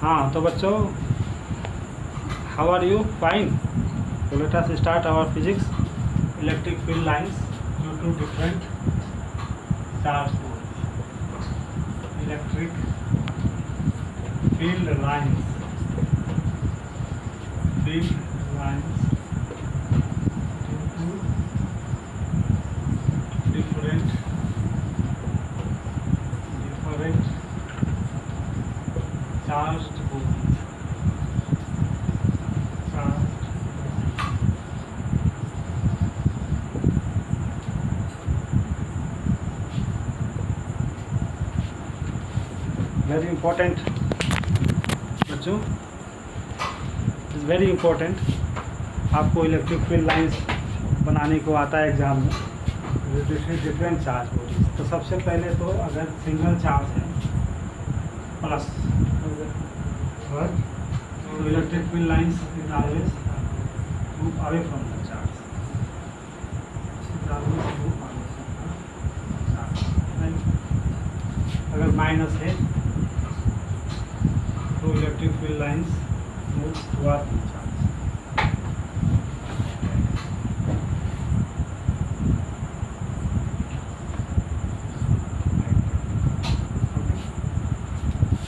हाँ तो बच्चों, how are you? Fine. So let us start our physics. Electric field lines due to different charge poles. Electric field lines. Field lines due to different charged poles. Very important बच्चों, is very important. आपको electric field lines बनाने को आता है exam में, different charge bodies. तो सबसे पहले तो अगर सिंगल चार्ज है प्लस, तो electric field lines is always move away from the charge. अगर माइनस है तो electric field lines move toward the charge.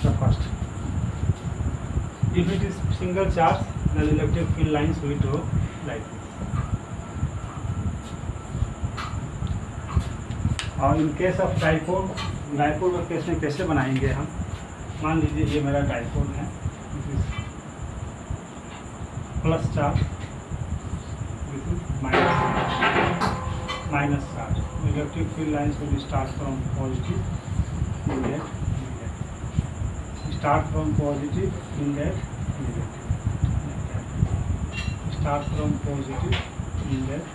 The first, if it is single charge, then electric field lines we draw like this. और इन case of dipole, dipole के case में कैसे बनाएंगे हम? मान लीजिए ये मेरा डाइपोल है, plus charge, minus charge. Electric field lines will start from positive in that negative. Start from positive in that negative. Start from positive in that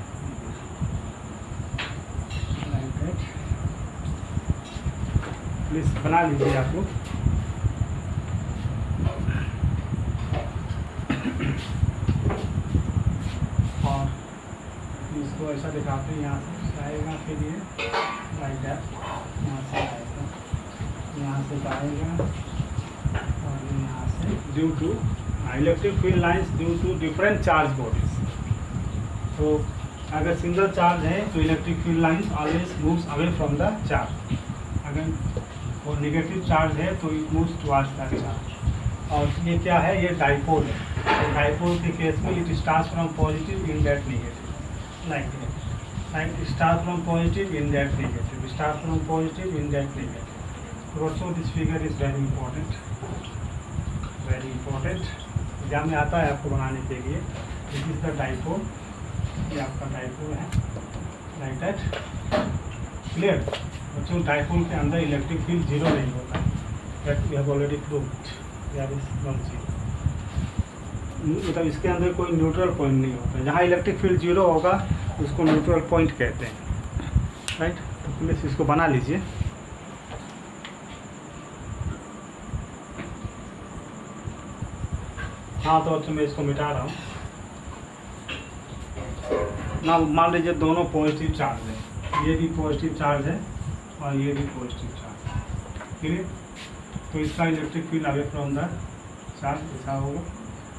like that. Please बना लीजिए आप लोग. और इसको ऐसा दिखाते हैं, यहाँ से आएगा, फिर ये लाइक दैट, यहाँ से आएगा, यहाँ से आएगा, और यहाँ से due to electric field lines due to different charge bodies. तो अगर सिंगल चार्ज है तो electric field lines always moves away from the charge. अगर वो नेगेटिव चार्ज है तो it moves towards the charge. और ये क्या है? ये डाइपोल है. तो डाइपोल के केस में it starts from positive in that negative, like that. Start from positive in that negative. Start from positive in that negative. Also this figure is very important, very important. Exam में आता है आपको बनाने के लिए. This is the dipole. ये आपका dipole है, लाइक दैट. क्लियर बच्चों? डाइपोल के अंदर इलेक्ट्रिक फील्ड जीरो नहीं होता. That we have already proved. मतलब इसके अंदर कोई न्यूट्रल पॉइंट नहीं होता. जहाँ इलेक्ट्रिक फील्ड जीरो होगा उसको न्यूट्रल पॉइंट कहते हैं, राइट. तो प्लीज इसको बना लीजिए. हाँ तो अच्छा, मैं इसको मिटा रहा हूँ ना. मान लीजिए दोनों पॉजिटिव चार्ज है, ये भी पॉजिटिव चार्ज है और ये भी पॉजिटिव चार्ज है. क्लियर? तो इसका electric field away from the charge ऐसा होगा,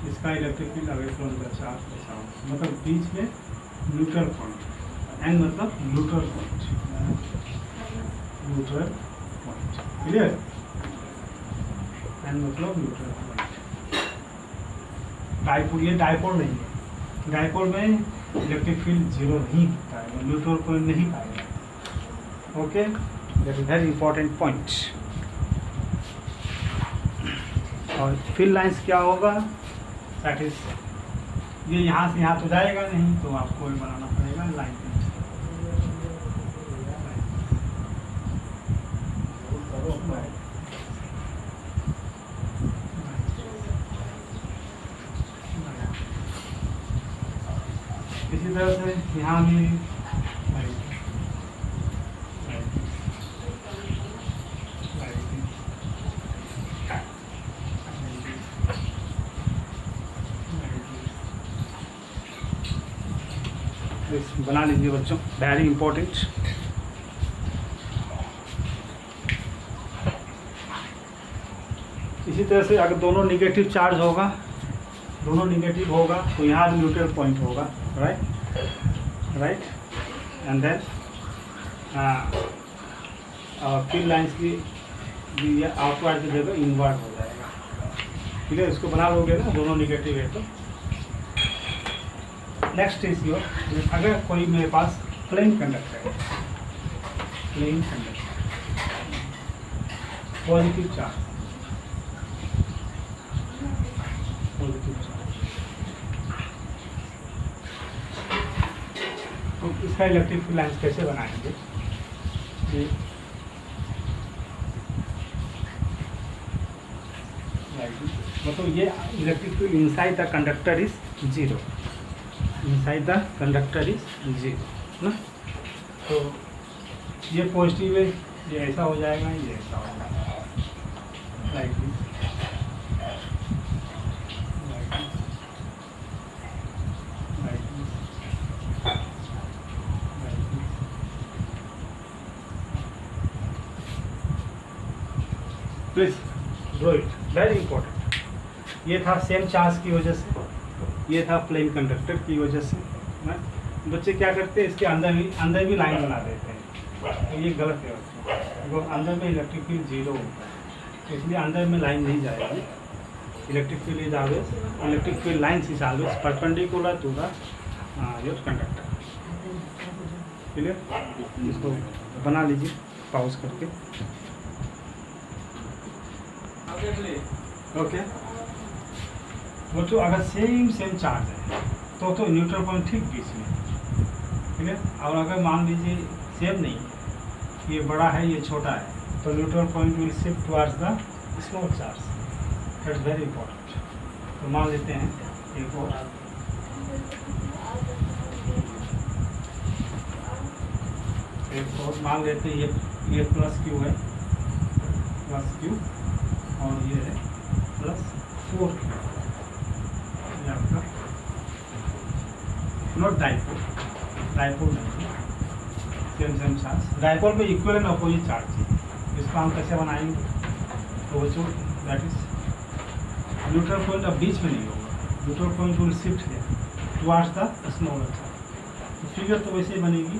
इसका electric field away from the charge ऐसा होगा. मतलब बीच में न्यूट्रल पॉइंट. एन मतलब neutral point, neutral point. Clear? N मतलब न्यूट्रल पॉइंट. डाइपोल, ये डाइपोल नहीं है. डाइपोल में इलेक्ट्रिक फील्ड जीरो नहीं होता है, न्यूट्रल पॉइंट नहीं पाएगा. Okay, that is very important point. और फील्ड लाइंस क्या होगा? दैट इज, ये यहाँ से यहाँ तो जाएगा नहीं, तो आपको बनाना पड़ेगा लाइन. इसी तरह से यहाँ भी बना लीजिए बच्चों, वेरी इंपॉर्टेंट. इसी तरह से अगर दोनों निगेटिव चार्ज होगा, दोनों निगेटिव होगा तो यहाँ भी न्यूट्रल पॉइंट होगा, right and then field lines की आउटवर्ड की जगह इनवर्ट हो जाएगा। ठीक है, इसको बना लोगे ना, दोनों निगेटिव है तो। नेक्स्ट इज योर, अगर कोई मेरे पास प्लेन कंडक्टर है, प्लेन कंडक्टर पॉजिटिव चार्ज, तो इसका इलेक्ट्रिक फील्ड लाइन्स कैसे बनाएंगे? मतलब ये electric field inside the conductor is zero, inside the conductor is zero ना। तो ये पॉजिटिव है, ये ऐसा हो जाएगा, ये ऐसा हो जाएगा, like this, please draw it, very important. ये था सेम चार्ज की वजह से, ये था प्लेन कंडक्टर की वजह से ना। बच्चे क्या करते हैं, इसके अंदर भी लाइन बना देते हैं, तो ये गलत है बच्चे, वो अंदर में इलेक्ट्रिक फील्ड जीरो होता है, तो इसलिए अंदर में लाइन नहीं जाएगी। Electric field is always, electric field lines is always perpendicular to the your conductor. Clear? इसको बना लीजिए पॉज करके। ओके, वो तो अगर सेम चार्ज है तो न्यूट्रल पॉइंट ठीक बीच में, ठीक है। और अगर मान लीजिए सेम नहीं, ये बड़ा है ये छोटा है, तो neutral point will shift towards the small charge, that's very important. तो मान लेते हैं एक और मान लेते हैं ये प्लस क्यू है, प्लस क्यू, और ये है प्लस 4Q, ये आपका नॉट डाइपोल, डाइपोल नहीं है, सेम चार्ज। डाइपोल में इक्वल एंड अपोजिट चार्ज है, इसको हम कैसे बनाएंगे? तो वो जो दैट इज न्यूट्रल पॉइंट अब बीच में नहीं होगा, न्यूट्रल पॉइंट विल शिफ्ट है टुवर्ड्स द स्मॉलर चार्ज। तो फिगर तो वैसे ही बनेगी,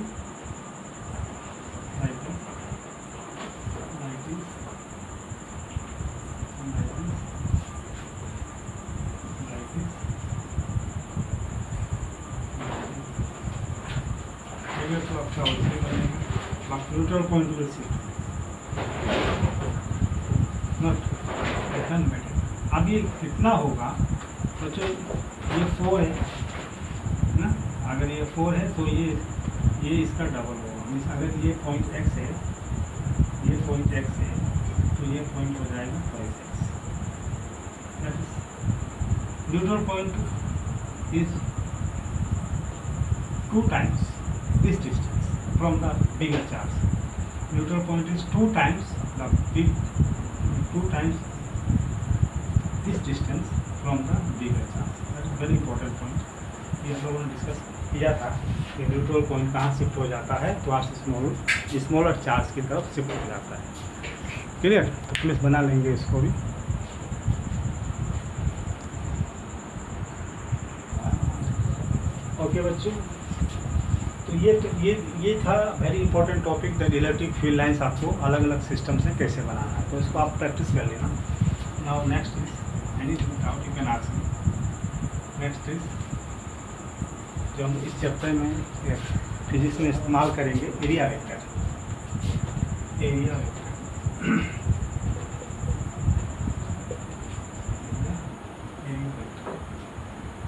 तो आपका वैसे बनेगा, neutral point will shift not Ethan metal. अब ये कितना होगा? तो जो ये 4 है ना, अगर ये 4 है तो ये इसका डबल होगा। मीन्स अगर ये पॉइंट x है, ये पॉइंट x है, तो ये पॉइंट हो जाएगा 5x। Neutral point is 2 times this distance from the bigger charge. Neutral point is 2 times this distance from the bigger charge. That is very important point. ये हम लोगों ने डिस्कस किया था कि न्यूट्रल पॉइंट कहाँ शिफ्ट हो जाता है, तो आज स्मॉलर चार्ज की तरफ शिफ्ट हो जाता है। क्लियर? तो प्लीज बना लेंगे इसको भी। ओके बच्चों, तो ये था very important topic, the electric field lines आपको अलग अलग सिस्टम से कैसे बनाना है, तो इसको आप प्रैक्टिस कर लेना। Now next is anything doubt you can ask me. Next is जो हम इस चैप्टर में फिजिक्स में इस्तेमाल करेंगे, एरिया वेक्टर। एरिया वेक्टर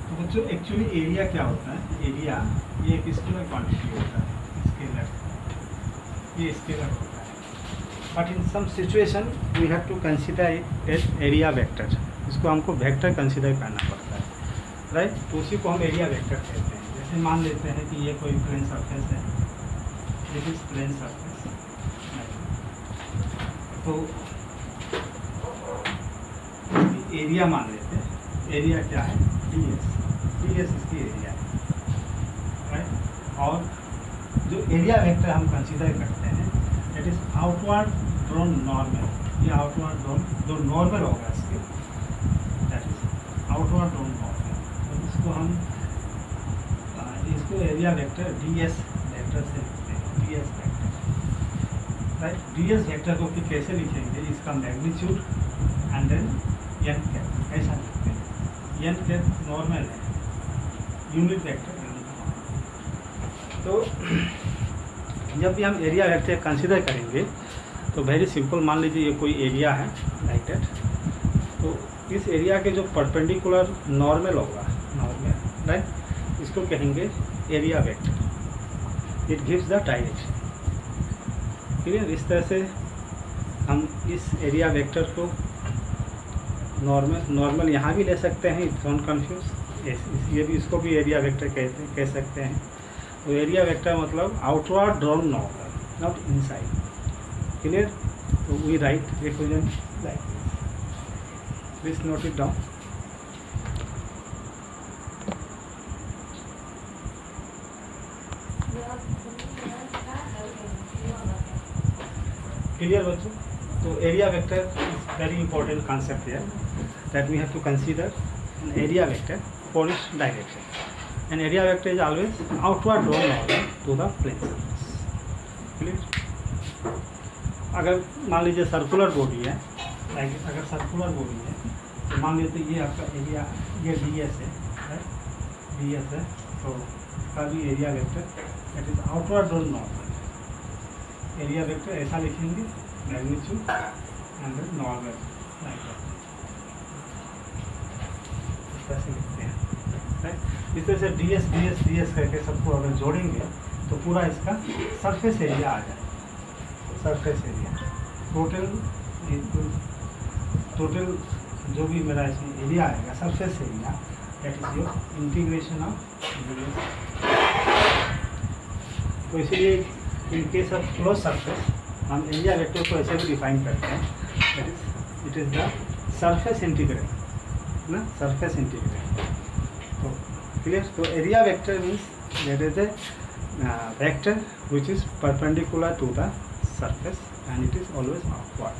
तो बच्चों एक्चुअली एरिया क्या होता है? एरिया ये एक स्केलर क्वांटिटी होता है, स्केलर, ये स्केलर होता है। But in some situation we have to consider it as area vector. इसको हमको वेक्टर कंसीडर करना पड़ता है, राइट? तो उसी को हम एरिया वेक्टर कहते हैं। जैसे मान लेते हैं कि ये कोई प्लेन सरफेस है, दिस इज प्लेन सरफेस, तो एरिया मान लेते हैं। एरिया क्या है? ds इसकी एरिया है, राइट? और जो एरिया वेक्टर हम कंसीडर करते हैं, it is outward drawn normal, ये आउटवर्ड ड्रोन जो नॉर्मल होगा इसके, that is outward drone normal. तो इसको हम इसको एरिया वेक्टर ds वेक्टर से लिखते हैं, ds vector, right. ds vector को फिर कैसे लिखेंगे, इसका magnitude and then n cap ऐसा लिखते हैं। n कैप नॉर्मल है, यूनिट वेक्टर। तो जब भी हम एरिया वेक्टर कंसीडर करेंगे तो वेरी सिंपल, मान लीजिए ये कोई एरिया है लाइक दैट, तो इस एरिया के जो परपेंडिकुलर नॉर्मल होगा, नॉर्मल, राइट, इसको कहेंगे area vector. It gives the direction. Clear? इस तरह से हम इस एरिया वेक्टर को नॉर्मल यहाँ भी ले सकते हैं, इट्स डोंट कंफ्यूज। ये भी, इसको भी एरिया वेक्टर कह सकते हैं। तो एरिया वेक्टर मतलब outward drawn normal, not inside. Clear? तो we write equation like this, please note it down. Clear बच्चों? तो area vector is very important concept here that we have to consider an area vector for its direction. An area vector is always outward drawn normal to the plane surface. Clear? अगर मान लीजिए circular body है, अगर circular body है तो मान लीजिए ये आपका एरिया, ये ds है, राइट, ds है, तो इसका भी area vector that is outward drawn normal. Area vector ऐसा लिखेंगे, magnitude and then normal, like that, इस तरह से लिखते हैं, राइट। इस तरह से ds करके सबको अगर जोड़ेंगे तो पूरा इसका सरफेस एरिया आ जाए। सरफेस एरिया टोटल जो भी मेरा इसमें एरिया आएगा, surface area, that is your integration of. तो इसलिए in case of close surface हम एरिया वेक्टर को ऐसे भी डिफाइन करते हैं, that is it is the surface integral, ना, सरफेस इंटीग्रल। तो क्लियर? तो area vector means that is a vector which is perpendicular to the surface and it is always upward.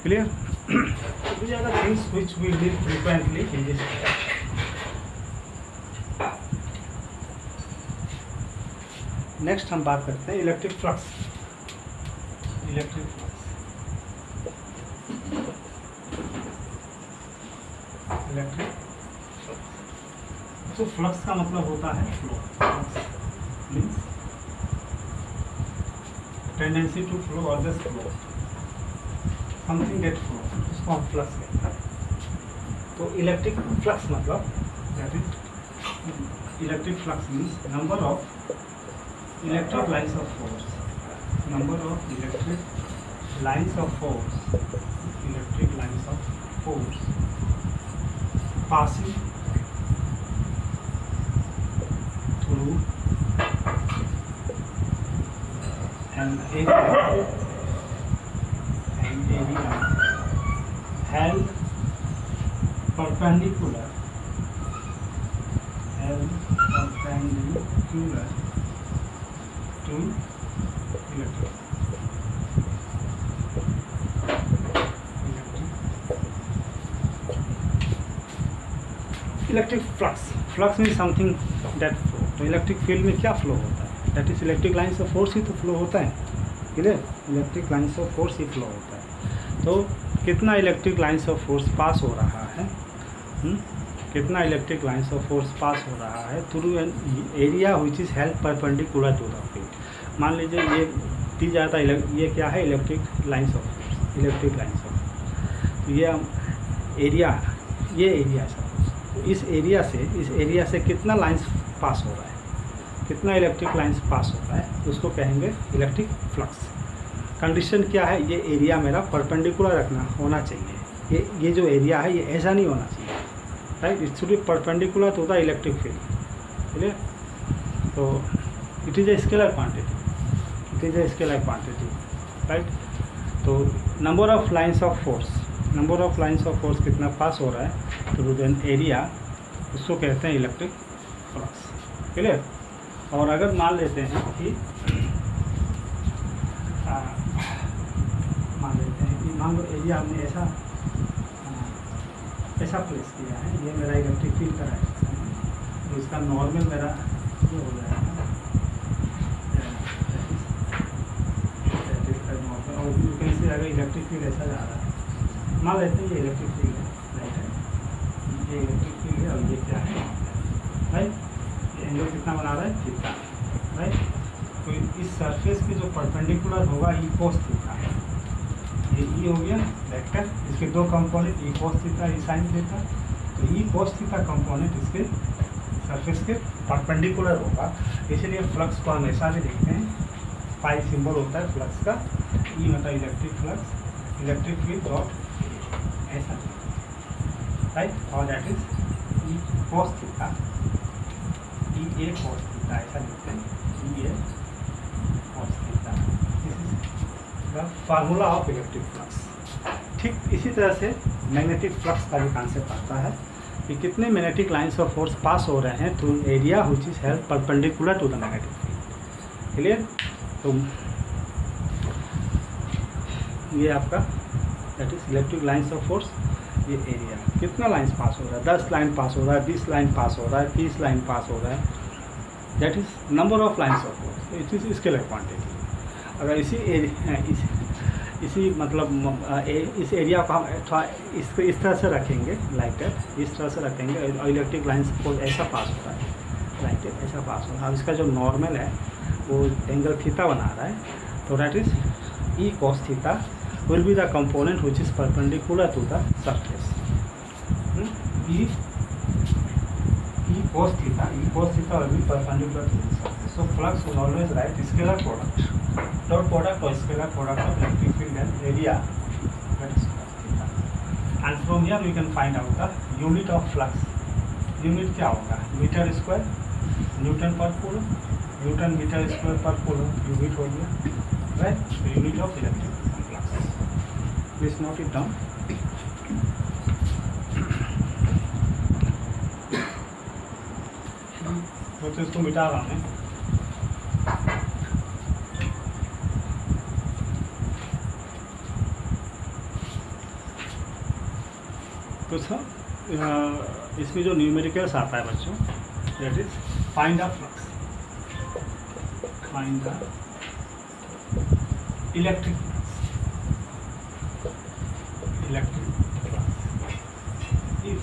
Clear? These are the things which we deal frequently in this class. Next हम बात करते हैं electric flux. Electric flux, electric flux. तो flux का मतलब होता है flow. Flux means tendency to flow और just flow, something get flow, इसको हम फ्लक्स कहते हैं। तो इलेक्ट्रिक फ्लक्स मतलब that is electric flux means number of electric lines of force, number of electric lines of force, electric lines of force passing through an area held perpendicular to electric flux mean something that flow. तो electric field में क्या flow होता है, that is electric lines of force ही तो flow होता है। Clear? Electric lines of force ही फ्लो होता है। तो कितना electric lines of force pass हो रहा है, कितना electric lines of force pass हो रहा है through an area which is held perpendicular to the field. मान लीजिए ये दी जाता है, ये क्या है, electric lines of force, electric lines of force. तो ये एरिया तो इस एरिया से कितना लाइन्स पास हो रहा है, कितना इलेक्ट्रिक लाइन्स पास होता है, तो उसको कहेंगे इलेक्ट्रिक फ्लक्स। कंडीशन क्या है, ये एरिया मेरा परपेंडिकुलर होना चाहिए। ये जो एरिया है ये ऐसा नहीं होना चाहिए, right, it should be perpendicular to the electric field. Clear? तो it is a scalar quantity, right. तो number of lines of force कितना पास हो रहा है थ्रू एन एरिया, उसको कहते हैं इलेक्ट्रिक फ्लक्स। क्लियर? और अगर मान लेते हैं कि मान मान लो एरिया हमने ऐसा प्लेस किया है, ये मेरा इलेक्ट्रिक फील्ड का डायरेक्शन है, तो इसका नॉर्मल मेरा ये हो जाएगा नॉर्मल। और यू कैन से अगर इलेक्ट्रिक फील्ड ऐसा जा रहा है, मान लेते हैं ये इलेक्ट्रिक फील्ड है, राइट है, ये इलेक्ट्रिक फील्ड है और ये क्या है, राइट, ये एंगल कितना बना रहा है, थीटा, राइट। तो इस सरफेस के जो परपेंडिकुलर होगा ई कोस थीटा, ये ई हो गया वेक्टर, इसके दो कंपोनेंट ई कोस थीटा ई साइन थीटा। तो ई कोस थीटा कंपोनेंट इसके सरफेस के परपेंडिकुलर होगा, इसलिए फ्लक्स को हम ऐसा भी देखते हैं, फाई सिंबल होता है फ्लक्स का, ई मतलब electric flux, electric field dot ऐसा, राइट, और that is E cos theta, E A cos theta ऐसा लिखते हैं, E A cos theta. This is the formula of electric flux. ठीक इसी तरह से मैग्नेटिक फ्लक्स का भी कॉन्सेप्ट आता है कि कितने magnetic lines of force pass हो रहे हैं through area which is held perpendicular to the magnetic field. Clear? तो ये आपका that is electric lines of force, ये एरिया कितना लाइन्स पास हो रहा है, 10 लाइन पास हो रहा है, 20 लाइन पास हो रहा है, 30 लाइन पास हो रहा है, that is number of lines of force, it is scalar quantity. अगर इसी मतलब इस एरिया को हम थोड़ा इस तरह से रखेंगे, लाइक दैट, इस तरह से रखेंगे और इलेक्ट्रिक लाइन्स फोर्स ऐसा पास हो रहा है, लाइक दैट, ऐसा पास हो रहा है। अब इसका जो नॉर्मल है वो एंगल थीटा बना रहा है, तो that is E cos theta will be the component which is perpendicular to the surface. E cos theta will be perpendicular to the surface. So flux will always write scalar product, dot product or scalar product of electric field and area, that is cos theta. And from here we can find out the unit of flux. Unit क्या होगा, metre square Newton पर coulomb, Newton metre square पर coulomb unit हो गया, right. Unit of electric Please note it down. तो इसको मिटा रहा हूँ। तो सर इसमें जो न्यूमेरिकल्स आता है बच्चों, that is find the flux, find the electric if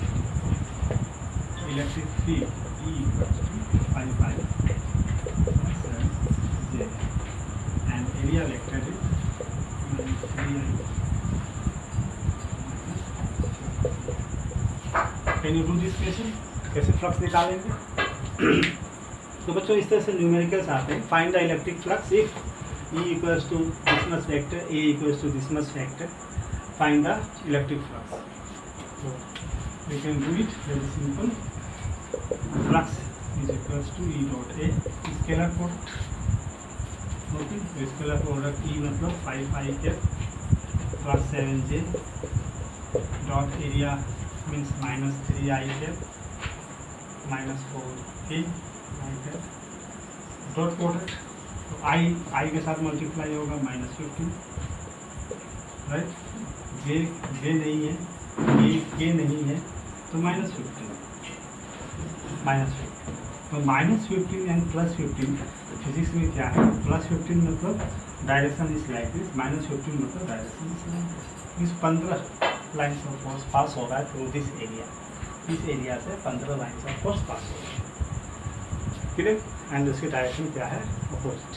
electric field E equals to pi j and area vector is 3I. Can you do this question? कैसे फ्लक्स निकालेंगे? तो बच्चों इस तरह से न्यूमेरिकल्स आते हैं, find the electric flux if E equals to this much vector, A equals to this much vector, find the electric flux. So we can do it very simple. Flux is equals to E dot A, scalar product. Okay, so scalar product E मतलब 5I cap plus 7J dot area means minus 3I cap minus 4A dot product. तो I के साथ multiply होगा -15, right. जे नहीं है, के नहीं है, तो -15 तो -15 एंड +15 फिजिक्स में क्या है, +15 मतलब डायरेक्शन इज लाइक दिस, -15 मतलब direction is like this. 15 lines of force pass हो रहा है थ्रू दिस एरिया, इस एरिया से 15 लाइन्स ऑफ फोर्स पास हो रहा है, क्लियर। एंड उसकी डायरेक्शन क्या है, अपोजिट।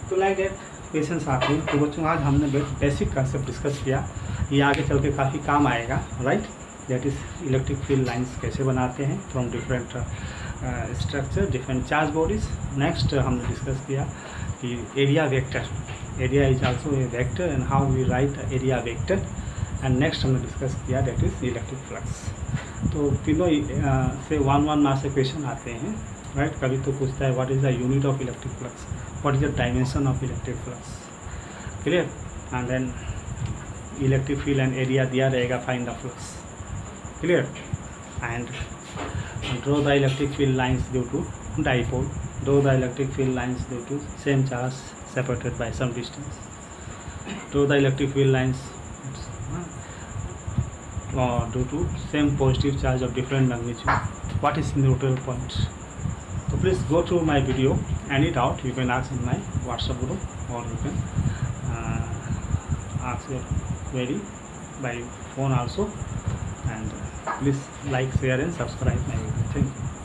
तो लाइक दैट क्वेश्चंस आते हैं। तो बच्चों आज हमने बेसिक कंसेप्ट डिस्कस किया, ये आगे चल के काफ़ी काम आएगा, right. That is electric field lines कैसे बनाते हैं from different structure, different charge bodies. Next हमने डिस्कस किया कि area vector, area is also a vector and how we write area vector. And next हमने डिस्कस किया दैट इज़ इलेक्ट्रिक फ्लक्स। तो तीनों से 1 मार्क्स से क्वेश्चन आते हैं, राइट। कभी तो पूछता है what is the unit of electric flux, what is the dimension of electric flux, clear. And then electric field and area दिया रहेगा, find the flux, clear. And draw the electric field lines due to dipole, draw the electric field lines due to same charge separated by some distance, draw the electric field lines due to same positive charge of different magnitude. What is neutral point? So please go to my video and it out. You can ask in my WhatsApp group, or you can ask your query by phone also. And please like, share and subscribe my video. Thank you.